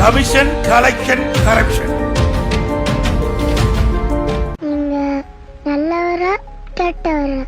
Commission, collection, corruption.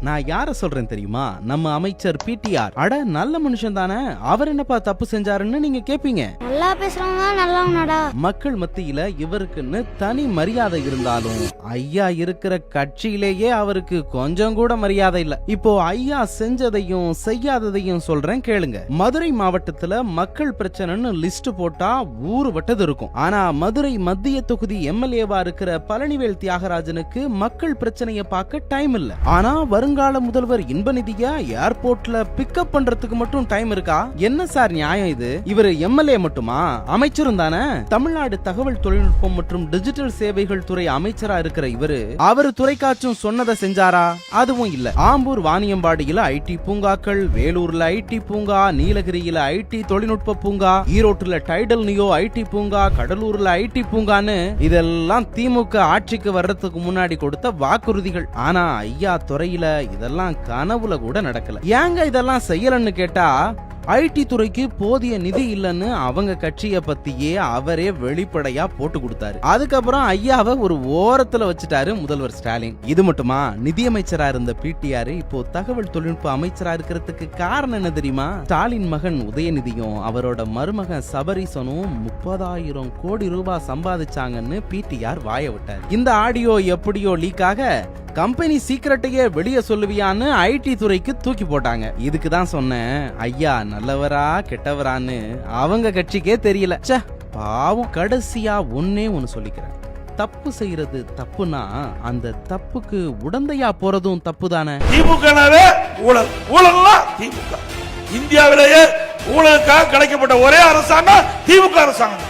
நான் யார சொல்றேன் தெரியுமா? நம்ம அமைச்சர் பிடிஆர். அட நல்ல மனுஷன் தானே, அவர் என்னப்பா தப்பு செஞ்சாருன்னு நீங்க கேப்பீங்க. நல்லா பேசுறவங்க நல்லவங்கடா. மக்கள் மத்தியில இவருக்குன்னு தனி மரியாதை இருந்தாலும் ஐயா இருக்கிற கட்சியிலேயே அவருக்கு கொஞ்சம் கூட மரியாதை இல்ல. இப்போ ஐயா செஞ்சதையும் செய்யாததையும் சொல்றேன் கேளுங்க. மதுரை மாவட்டத்துல மக்கள் பிரச்சனைன்னு லிஸ்ட் போட்டா ஊரு வட்டது இருக்கும். ஆனா மதுரை மத்திய தொகுதி எம்எல்ஏவா இருக்கிற பழனிவேல் தியாகராஜனுக்கு மக்கள் பிரச்சனைய பார்க்க டைம் இல்ல. ஆனா வருங்கால முதல்வர் இன்பநிதிய ஏர்போர்ட்ல பிக்கப் பண்றதுக்கு மட்டும் டைம் இருக்கா? என்ன சார் நியாயம் இது? இவர் எம்எல்ஏ மட்டுமா, அமைச்சரும் தானே. தமிழ்நாடு தகவல் தொழில்நுட்பம் மற்றும் டிஜிட்டல் சேவைகள் துறை அமைச்சரா இருக்கிற இவரு அவர் துறைக்காச்சும் சொன்னதை செஞ்சாரா? அதுவும் இல்ல. ஆம்பூர் வாணியம்பாடியில ஐடி பூங்காக்கள், வேலூர்ல ஐடி பூங்கா, நீலகிரியில ஐடி தொழில்நுட்ப பூங்கா, ஈரோட்டுல டைடல் நியோ ஐடி பூங்கா, கடலூர்ல ஐடி பூங்கான்னு இதெல்லாம் திமுக ஆட்சிக்கு வர்றதுக்கு முன்னாடி கொடுத்த வாக்குறுதிகள். ஆனா ஐயா துறையில இதெல்லாம் கனவுல கூட நடக்கல. ஏங்க இதெல்லாம் செய்யலன்னு கேட்டா ஐடி துறைக்கு போதிய நிதி இல்லன்னு அவங்க கட்சிய பத்தியே அவரே வெளிப்படையா போட்டு கொடுத்தாரு. அதுக்கப்புறம் ஐயாவை ஒரு ஓரத்துல வச்சுட்டாரு முதல்வர் ஸ்டாலின். இது மட்டுமா, நிதியமைச்சரா இருந்த பிடிஆர் இப்போ தகவல் தொழில்நுட்ப அமைச்சரா இருக்கிறதுக்கு காரணம் என்ன தெரியுமா? ஸ்டாலின் மகன் உதயநிதியும் அவரோட மருமகன் சபரீசனும் 30,000 கோடி ரூபாய் சம்பாதிச்சாங்கன்னு பிடிஆர் வாய விட்டார். இந்த ஆடியோ எப்படியோ லீக் ஆக கம்பெனி சீக்கிரட்டையே வெளியே சொல்லுவியான்னு ஐடி துறைக்கு தூக்கி போட்டாங்க. இதுக்கு தான் சொன்னேன், ஐயா நல்லவரா கெட்டவரான்னு அவங்க கட்சிக்கே தெரியல. பாவம். கடைசியா ஒன்னே ஒன்னு சொல்லிக்கிறேன். தப்பு செய்யறது தப்புனா அந்த தப்புக்கு உடந்தையா போறதும் தப்பு தானே. திமுகவே ஊழல், ஊழல்லாம் திமுக. இந்தியாவிலேயே ஊழலுக்காக கிடைக்கப்பட்ட ஒரே அரசாங்கம் திமுக அரசாங்கம்.